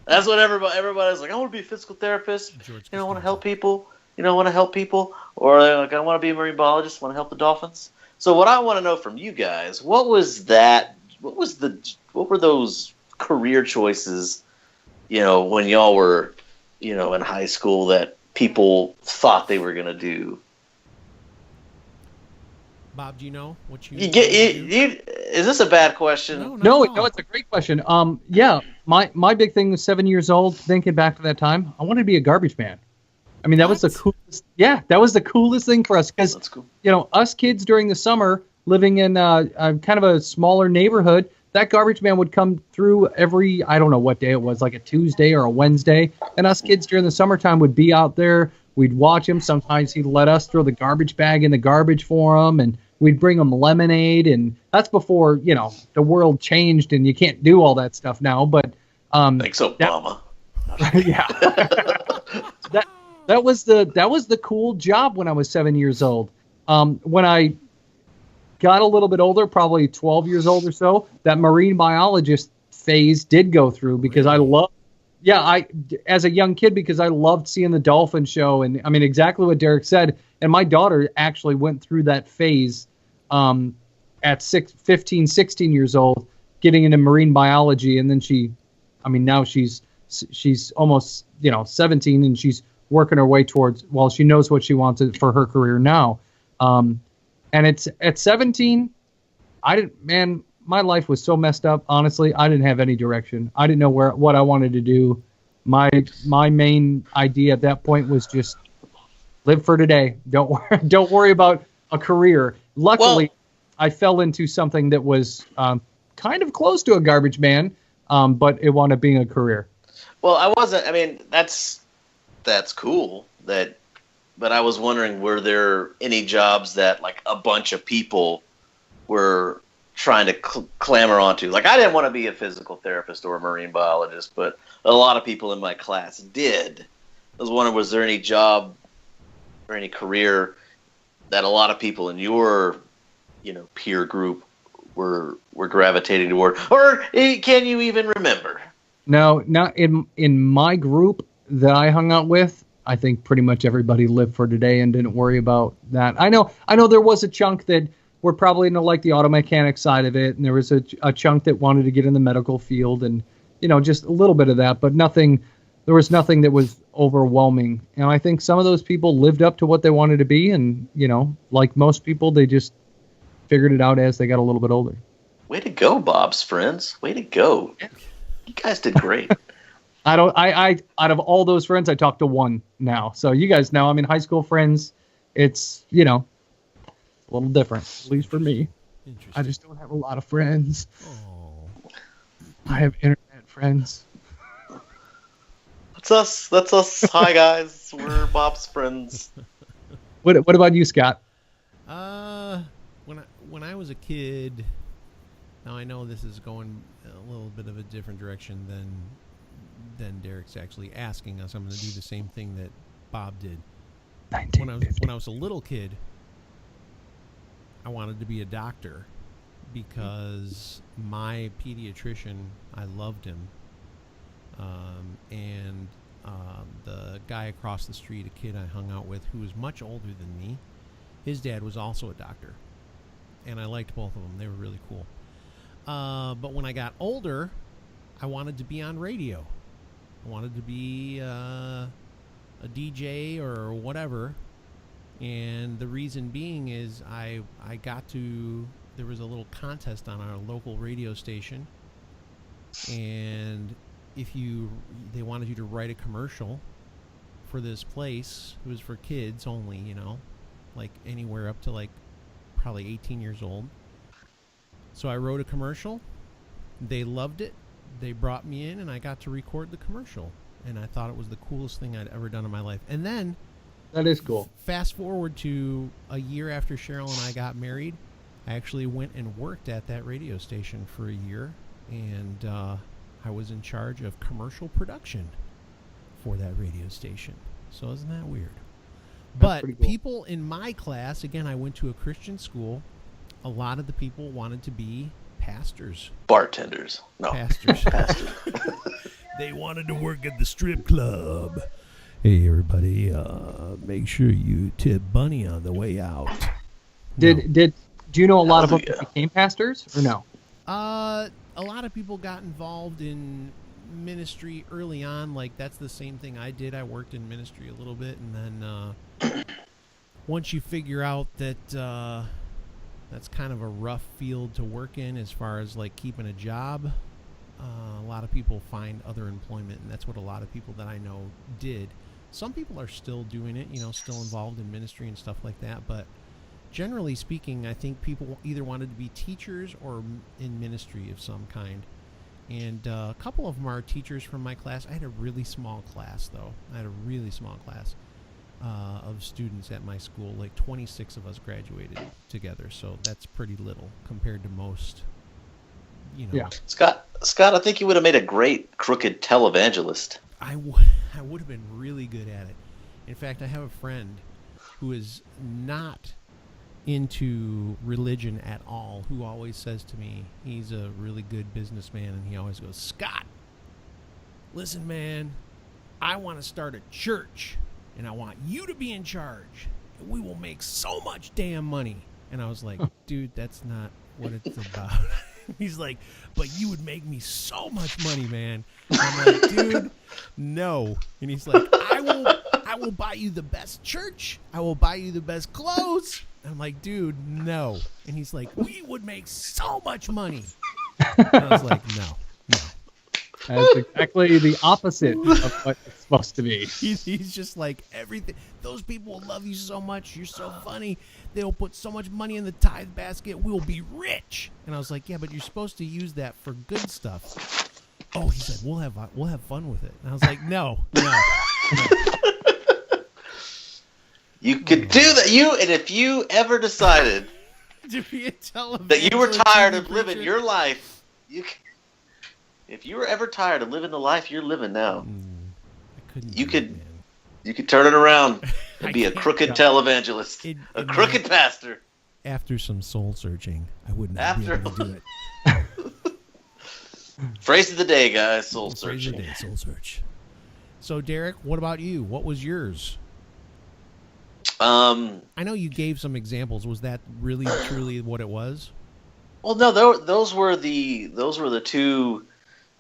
That's what everybody's like. I want to be a physical therapist. I want to help people. Or they're like, I want to be a marine biologist. Want to help the dolphins. So what I want to know from you guys, what were those career choices? When y'all were, in high school that people thought they were gonna do. Bob, do you know what you? Is this a bad question? No, it's a great question. Yeah, my big thing was 7 years old. Thinking back to that time, I wanted to be a garbage man. I mean, that was the coolest. Yeah, that was the coolest thing for us because cool. Us kids during the summer living in kind of a smaller neighborhood. That garbage man would come through every, I don't know what day it was, like a Tuesday or a Wednesday. And us kids during the summertime would be out there. We'd watch him. Sometimes he'd let us throw the garbage bag in the garbage for him. And we'd bring him lemonade. And that's before, the world changed and you can't do all that stuff now. But thanks, Obama. Yeah. that was the cool job when I was 7 years old. When I got a little bit older, probably 12 years old or so, that marine biologist phase did go through because as a young kid, because I loved seeing the dolphin show. And I mean, exactly what Derek said. And my daughter actually went through that phase at 15, 16 years old, getting into marine biology. And then now she's almost, 17 and she's working her way towards, she knows what she wants for her career now. And it's at 17, my life was so messed up. Honestly, I didn't have any direction. I didn't know what I wanted to do. My main idea at that point was just live for today. Don't worry about a career. Luckily, I fell into something that was kind of close to a garbage man, but it wound up being a career. Well, I wasn't. I mean, that's cool. But I was wondering, were there any jobs that like a bunch of people were trying to clamor onto? Like, I didn't want to be a physical therapist or a marine biologist, but a lot of people in my class did. I was wondering, was there any job or any career that a lot of people in your, peer group were gravitating toward? Or can you even remember? No, not in my group that I hung out with. I think pretty much everybody lived for today and didn't worry about that. I know there was a chunk that were probably into like the auto mechanic side of it, and there was a chunk that wanted to get in the medical field and, just a little bit of that, but there was nothing that was overwhelming. And I think some of those people lived up to what they wanted to be. And, like most people, they just figured it out as they got a little bit older. Way to go, Bob's friends. Way to go. Yeah. You guys did great. I out of all those friends, I talked to one now. So you guys know, high school friends, it's, a little different, at least for me. I just don't have a lot of friends. Oh. I have internet friends. That's us. Hi, guys. We're Bob's friends. What about you, Scott? When I was a kid, now I know this is going a little bit of a different direction than Derek's actually asking us. I'm going to do the same thing that Bob did. When I was a little kid, I wanted to be a doctor because my pediatrician, I loved him. And the guy across the street, a kid I hung out with who was much older than me, his dad was also a doctor. and I liked both of them. They were really cool. But when I got older, I wanted to be on radio. I wanted to be a DJ or whatever. And the reason being is I got to, there was a little contest on our local radio station. And they wanted you to write a commercial for this place. It was for kids only, you know, like anywhere up to like probably 18 years old. So I wrote a commercial. They loved it. They brought me in, and I got to record the commercial. And I thought it was the coolest thing I'd ever done in my life. And then, that is cool. Fast forward to a year after Cheryl and I got married, I actually went and worked at that radio station for a year, and I was in charge of commercial production for that radio station. So isn't that weird? That's But pretty cool. people in my class, again, I went to a Christian school. A lot of the people wanted to be pastors. Bartenders. No. Pastors. Pastors. They wanted to work at the strip club. Hey, everybody, make sure you tip Bunny on the way out. Do you know a lot of them Hallelujah. became pastors or no? A lot of people got involved in ministry early on. Like, that's the same thing I did. I worked in ministry a little bit, and then once you figure out that that's kind of a rough field to work in as far as like keeping a job, a lot of people find other employment, and that's what a lot of people that I know did. Some people are still doing it, you know, still involved in ministry and stuff like that, but generally speaking, I think people either wanted to be teachers or in ministry of some kind. And a couple of them are teachers from my class. I had a really small class, though. I had a really small class of students at my school. Like 26 of us graduated together, so that's pretty little compared to most, you know. Yeah. Scott, I think you would have made a great crooked televangelist. I would have been really good at it. In fact, I have a friend who is not into religion at all, who always says to me, he's a really good businessman, and he always goes, Scott, listen, man, I want to start a church, and I want you to be in charge, and we will make so much damn money. And I was like, dude, that's not what it's about. He's like, but you would make me so much money, man. I'm like, dude, no. And he's like, I will buy you the best church. I will buy you the best clothes. I'm like, dude, no. And he's like, we would make so much money. And I was like, no. That's exactly the opposite of what it's supposed to be. He's just like, everything. Those people will love you so much. You're so funny. They'll put so much money in the tithe basket. We'll be rich. And I was like, yeah, but you're supposed to use that for good stuff. Oh, he said, we'll have fun with it. And I was like, no. You could do that. And if you ever decided To be a television that you were tired of preacher. living your life, if you were ever tired of living the life you're living now, I couldn't. You do could- it, man. you could turn it around I and be a can't. crooked televangelist, a crooked pastor. After some soul searching, I would not After- be able to do it. Phrase of the day, guys. Soul Phrase of the searching. day, soul search. So, Derek, what about you? What was yours? I know you gave some examples. Was that really truly what it was? Well, no, those were the two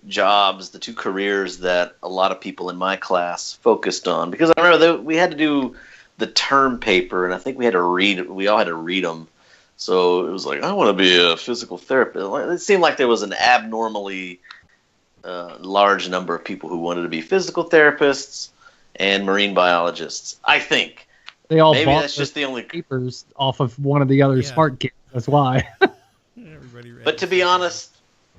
jobs, the two careers that a lot of people in my class focused on. Because I remember that we had to do the term paper, and I think we all had to read them. So it was like, I want to be a physical therapist. It seemed like there was an abnormally large number of people who wanted to be physical therapists and marine biologists. I think. They all Maybe bought that's just the only. papers off of one of the other Yeah. smart kids. That's why. Everybody read But to be honest,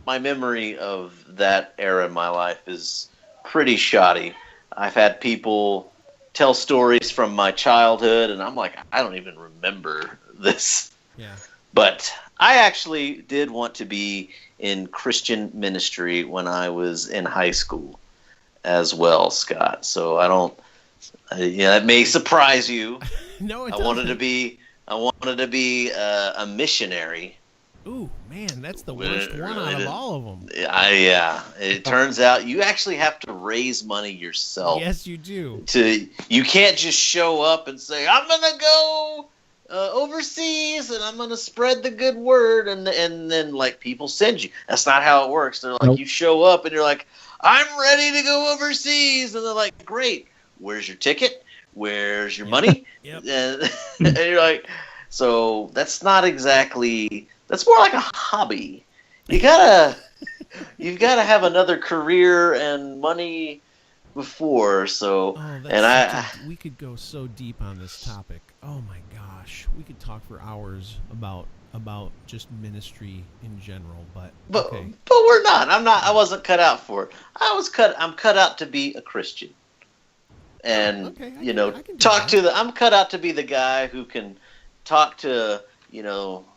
my memory of that era in my life is pretty shoddy. I've had people tell stories from my childhood, and I'm like, I don't even remember this. yeah. But I actually did want to be in Christian ministry when I was in high school as well, Scott. So that may surprise you. No, it I wanted to doesn't. be a missionary. Ooh, man, that's the worst one out of all of them. Yeah. It turns out you actually have to raise money yourself. Yes, you do. You can't just show up and say, I'm gonna go overseas, and I'm gonna spread the good word, and then like people send you. That's not how it works. They're like, Nope. you show up and you're like, I'm ready to go overseas, and they're like, great. Where's your ticket? Where's your money? Yep. And you're like, so that's not exactly. That's more like a hobby. You've got to have another career and money before. So, we could go so deep on this topic. Oh my gosh, we could talk for hours about just ministry in general. But okay. But we're not. I wasn't cut out for it. I'm cut out to be a Christian. And okay, I'm cut out to be the guy who can talk to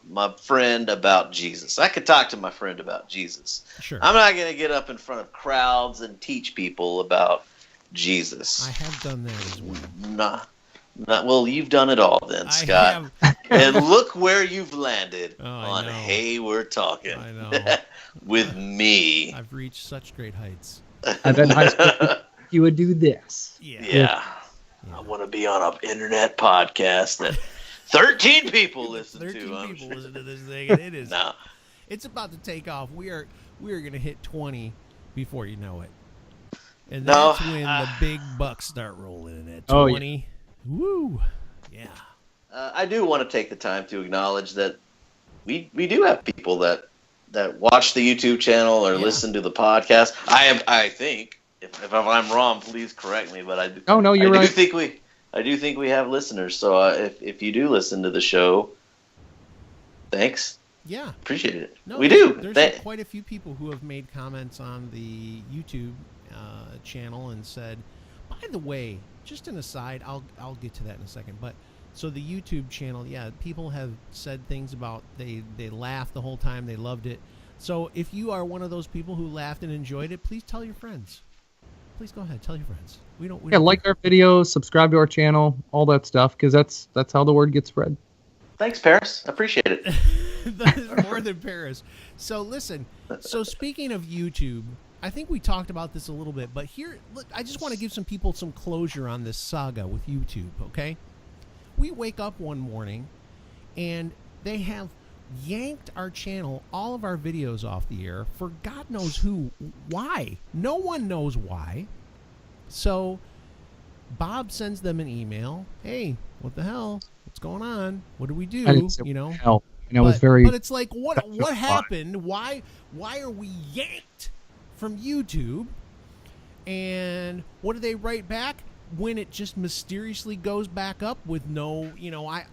my friend about Jesus. I could talk to my friend about Jesus. Sure. I'm not going to get up in front of crowds and teach people about Jesus. I have done that as well. Not well. You've done it all then, Scott. And look where you've landed on. Hey, we're talking. I know. With me. I've reached such great heights. I bet in high school you would do this. Yeah. I want to be on an internet podcast that 13 people listen to. 13 people listen to this thing, and it is. No. It's about to take off. We are going to hit 20 before you know it. And No, that's when the big bucks start rolling in at 20. Oh, yeah. Woo. Yeah. I do want to take the time to acknowledge that we do have people that watch the YouTube channel or listen to the podcast. I think if I'm wrong, please correct me. But you're right. I do think we have listeners. So if you do listen to the show, thanks. Yeah. Appreciate it. No, we do. There's quite a few people who have made comments on the YouTube channel and said, by the way, just an aside, I'll get to that in a second. But so the YouTube channel, yeah, people have said things about they laughed the whole time, they loved it. So if you are one of those people who laughed and enjoyed it, please tell your friends. Please go ahead, tell your friends. We don't like our videos, subscribe to our channel, all that stuff, because that's how the word gets spread. Thanks, Paris. I appreciate it. That is more than Paris. So listen. So speaking of YouTube, I think we talked about this a little bit, but here, look, I just want to give some people some closure on this saga with YouTube. Okay, we wake up one morning, and they have yanked our channel, all of our videos off the air for God knows why. No one knows why. So Bob sends them an email. Hey, what the hell? What's going on? What do we do? Hell. It was very. But it's like, what happened? Why are we yanked from YouTube? And what do they write back when it just mysteriously goes back up with no,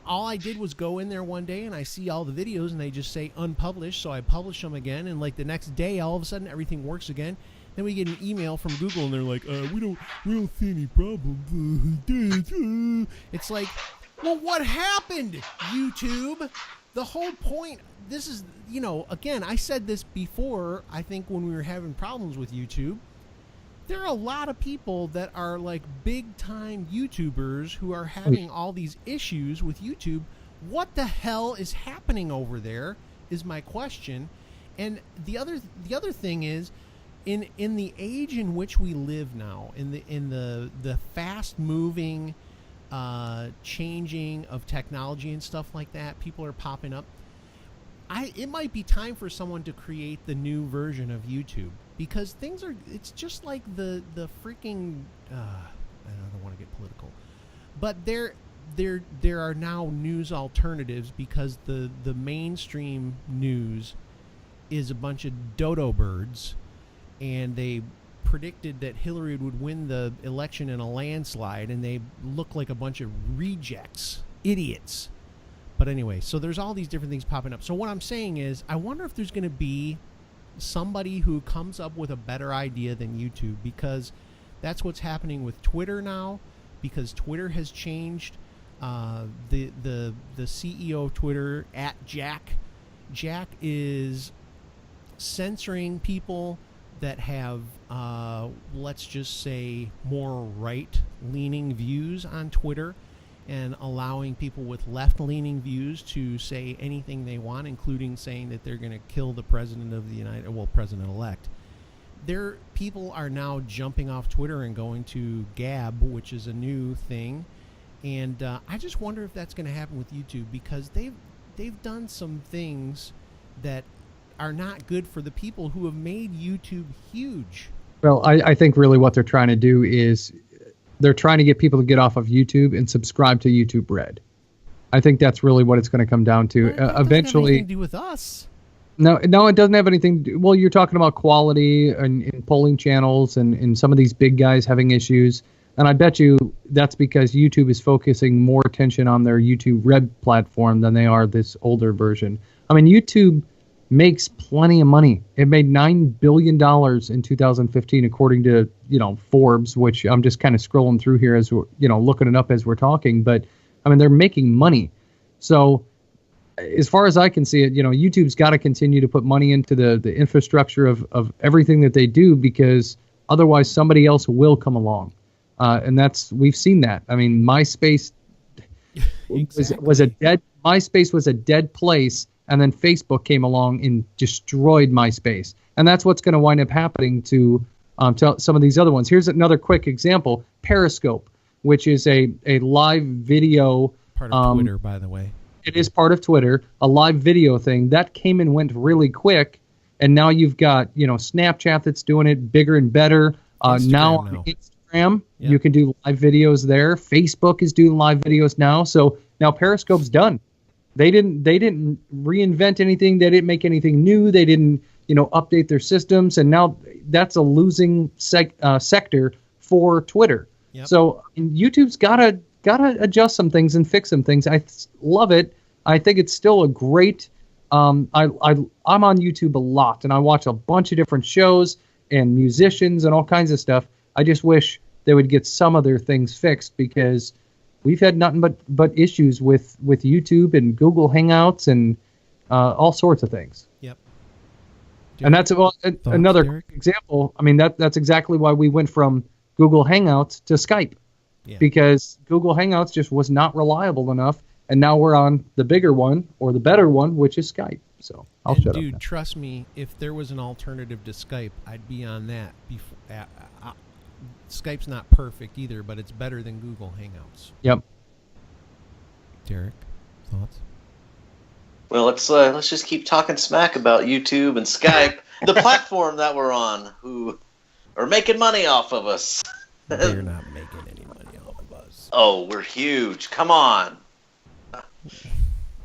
all I did was go in there one day and I see all the videos and they just say unpublished, so I publish them again, and like the next day all of a sudden everything works again. Then we get an email from Google and they're like, we don't see any problems. It's like, well, what happened, YouTube? The whole point, this is, again, I said this before, I think when we were having problems with YouTube, there are a lot of people that are like big time YouTubers who are having all these issues with YouTube. What the hell is happening over there is my question. And the other thing is, in the age in which we live now, in the fast moving changing of technology and stuff like that, people are popping up. It might be time for someone to create the new version of YouTube, because it's just like the freaking I don't want to get political, but there are now news alternatives, because the mainstream news is a bunch of dodo birds, and they predicted that Hillary would win the election in a landslide, and they look like a bunch of rejects, idiots. But anyway, so there's all these different things popping up. So what I'm saying is, I wonder if there's going to be somebody who comes up with a better idea than YouTube, because that's what's happening with Twitter now, because Twitter has changed. The CEO of Twitter, @Jack is censoring people that have, let's just say, more right-leaning views on Twitter, and allowing people with left-leaning views to say anything they want, including saying that they're going to kill the president of the president-elect. People are now jumping off Twitter and going to Gab, which is a new thing, And I just wonder if that's going to happen with YouTube, because they've done some things that are not good for the people who have made YouTube huge. Well, I think really what they're trying to do is they're trying to get people to get off of YouTube and subscribe to YouTube Red. I think that's really what it's going to come down to. But that Eventually, doesn't have anything to do with us. No, it doesn't have anything. Well, you're talking about quality and polling channels and some of these big guys having issues. And I bet you that's because YouTube is focusing more attention on their YouTube Red platform than they are this older version. I mean, YouTube makes plenty of money. It made $9 billion in 2015, according to, Forbes, which I'm just kind of scrolling through here as we're, looking it up as we're talking. But, I mean, they're making money. So as far as I can see it, YouTube's got to continue to put money into the infrastructure of everything that they do, because otherwise somebody else will come along. And we've seen that. I mean, MySpace was a dead place, and then Facebook came along and destroyed MySpace. And that's what's going to wind up happening to some of these other ones. Here's another quick example: Periscope, which is a live video. Part of Twitter, by the way. It is part of Twitter, a live video thing that came and went really quick. And now you've got, Snapchat that's doing it bigger and better. Now on Instagram, you can do live videos there. Facebook is doing live videos now. So now Periscope's done. They didn't reinvent anything. They didn't make anything new. They didn't, update their systems. And now that's a losing sector for Twitter. Yep. So YouTube's gotta adjust some things and fix some things. I love it. I think it's still a great. I'm on YouTube a lot, and I watch a bunch of different shows and musicians and all kinds of stuff. I just wish they would get some of their things fixed, because we've had nothing but issues with YouTube and Google Hangouts and all sorts of things. Yep. And that's another example. I mean, that's exactly why we went from Google Hangouts to Skype. Yeah. Because Google Hangouts just was not reliable enough, and now we're on the bigger one, or the better one, which is Skype. So I'll shut up. Dude, trust me, if there was an alternative to Skype, I'd be on that. Skype's not perfect either, but it's better than Google Hangouts. Yep. Derek, thoughts? Well, let's just keep talking smack about YouTube and Skype, the platform that we're on, who are making money off of us. They're not making any money off of us. Oh, we're huge. Come on.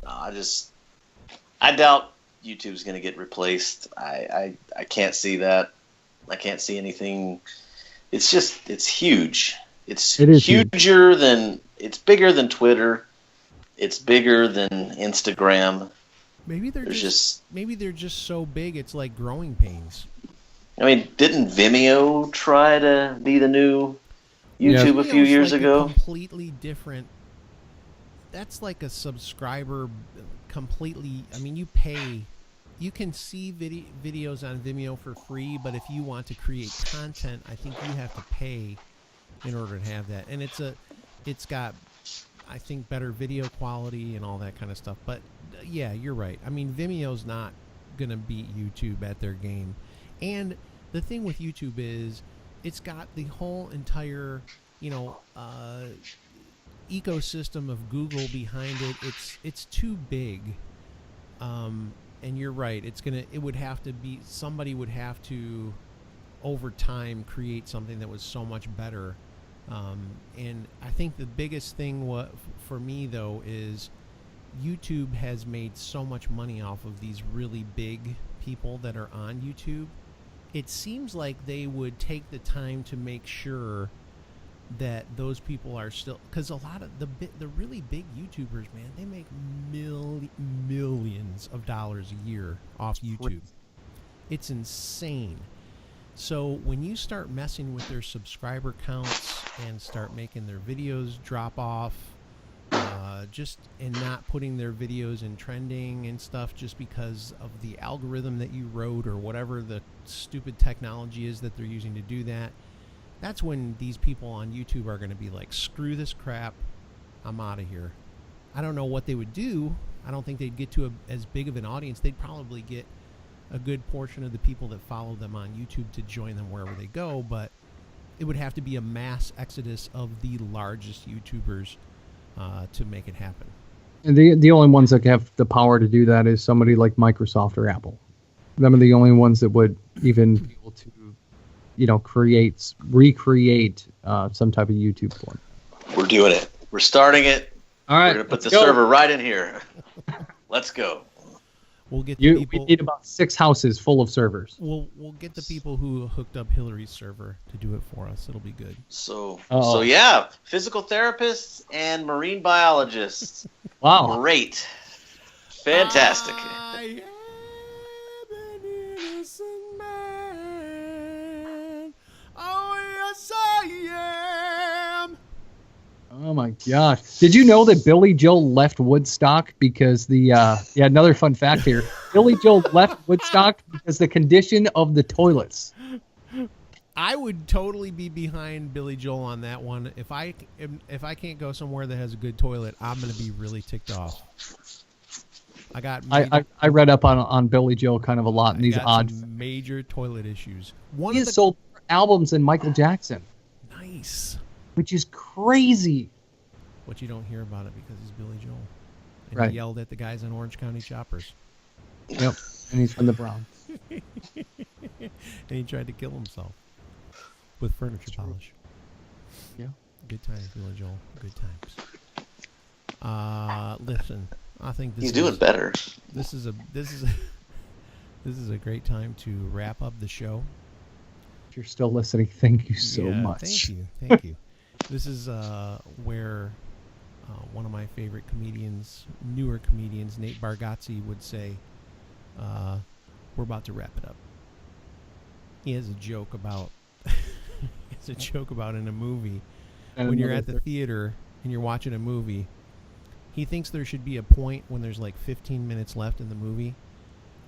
I doubt YouTube's going to get replaced. I can't see that. I can't see anything. It's huge. It's huger than, it's bigger than Twitter. It's bigger than Instagram. Maybe they're just so big it's like growing pains. I mean, didn't Vimeo try to be the new YouTube a few years ago? Completely different. That's like a subscriber completely. I mean, you can see videos on Vimeo for free, but if you want to create content, I think you have to pay in order to have that. And it's got, I think, better video quality and all that kind of stuff. But yeah, you're right. I mean, Vimeo's not going to beat YouTube at their game. And the thing with YouTube is it's got the whole entire, ecosystem of Google behind it. It's too big. And you're right. Somebody would have to over time create something that was so much better. And I think the biggest thing for me though is YouTube has made so much money off of these really big people that are on YouTube. It seems like they would take the time to make sure that those people are still, because a lot of the really big YouTubers, man, they make millions of dollars a year off YouTube. It's insane. So when you start messing with their subscriber counts and start making their videos drop off, and not putting their videos in trending and stuff just because of the algorithm that you wrote or whatever the stupid technology is that they're using to do that, that's when these people on YouTube are going to be like, screw this crap, I'm out of here. I don't know what they would do. I don't think they'd get to as big of an audience. They'd probably get a good portion of the people that follow them on YouTube to join them wherever they go, but it would have to be a mass exodus of the largest YouTubers to make it happen. And the only ones that have the power to do that is somebody like Microsoft or Apple. Them are the only ones that would even be able to, recreate some type of YouTube form. We're doing it. We're starting it. All right, We're gonna put the server right in here. Let's go. We'll get the people. We need about 6 houses full of servers. We'll get the people who hooked up Hillary's server to do it for us. It'll be good. So yeah, physical therapists and marine biologists. Wow, great, fantastic. I am an innocent man. Oh yes, I am. Oh my gosh! Did you know that Billy Joel left Woodstock because another fun fact here. Billy Joel left Woodstock because the condition of the toilets. I would totally be behind Billy Joel on that one. If I can't go somewhere that has a good toilet, I'm going to be really ticked off. I read up on Billy Joel kind of a lot in these odd major toilet issues. He has sold more albums than Michael Jackson. Nice. Which is crazy. But you don't hear about it because he's Billy Joel. And right. He yelled at the guys on Orange County Choppers. Yep. And he's from the Bronx. And he tried to kill himself with furniture polish. Yeah. Good times, Billy Joel. Good times. Listen, I think he's doing better. This is a great time to wrap up the show. If you're still listening, thank you so much. Thank you. This is where one of my favorite comedians, newer comedians, Nate Bargatze, would say, we're about to wrap it up. He has a joke about in a movie when you're at the theater and you're watching a movie. He thinks there should be a point when there's like 15 minutes left in the movie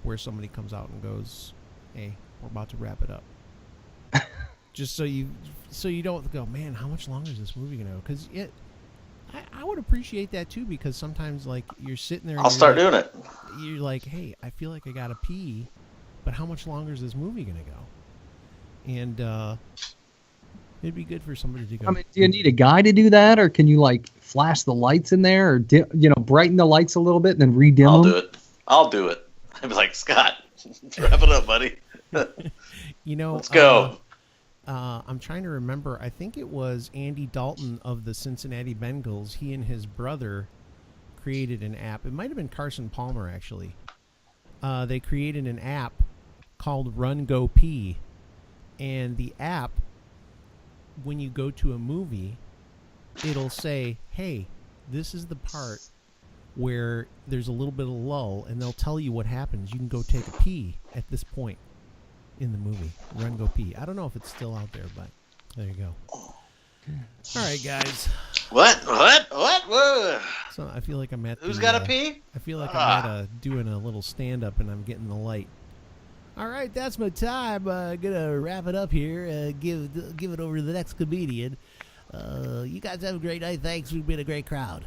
where somebody comes out and goes, "Hey, we're about to wrap it up." Just so you don't go, "Man, how much longer is this movie gonna go?" Because I would appreciate that too, because sometimes like you're sitting there. I'll start doing it. You're like, "Hey, I feel like I gotta pee, but how much longer is this movie gonna go?" And it'd be good for somebody to go. I mean, do you need a guy to do that, or can you like flash the lights in there, or brighten the lights a little bit and then redim them? I'll do it. I'd be like, Scott, wrap it up, buddy. Let's go. I'm trying to remember. I think it was Andy Dalton of the Cincinnati Bengals. He and his brother created an app. It might have been Carson Palmer, actually. They created an app called Run Go Pee. And the app, when you go to a movie, it'll say, "Hey, this is the part where there's a little bit of lull," and they'll tell you what happens. You can go take a pee at this point in the movie. Run, go pee. I don't know if it's still out there, but there you go. All right, guys. What? Whoa. So I feel like I'm at. Who's got a pee? I feel like I'm doing a little stand up, and I'm getting the light. All right, that's my time. Gonna wrap it up here. Give it over to the next comedian. You guys have a great night. Thanks. We've been a great crowd.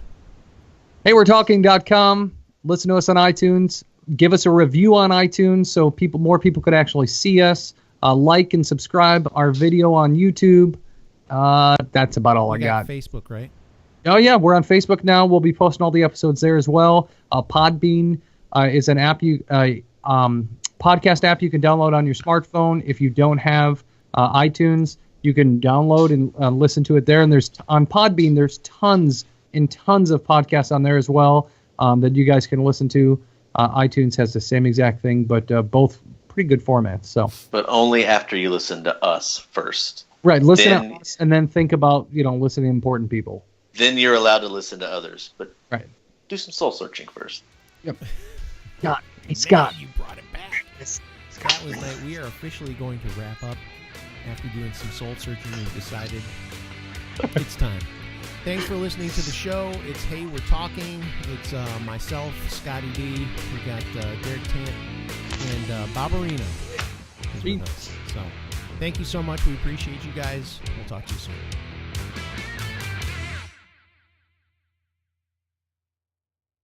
Hey, we're talking.com. Listen to us on iTunes. Give us a review on iTunes so more people could actually see us. Like and subscribe our video on YouTube. That's about all I got. Facebook, right? Oh, yeah. We're on Facebook now. We'll be posting all the episodes there as well. Podbean is an app podcast app you can download on your smartphone. If you don't have iTunes, you can download and listen to it there. And on Podbean, there's tons and tons of podcasts on there as well that you guys can listen to. iTunes has the same exact thing, but both pretty good formats. So, but only after you listen to us first. Right, listen to us and then think about listening to important people. Then you're allowed to listen to others, but right, do some soul searching first. Yep. Scott, hey Scott, you brought it back. Scott was like, we are officially going to wrap up. After doing some soul searching, we've decided it's time. Thanks for listening to the show. It's Hey, We're Talking. It's myself, Scotty D. We got Derek Tant and Barbarino is with us. So thank you so much. We appreciate you guys. We'll talk to you soon.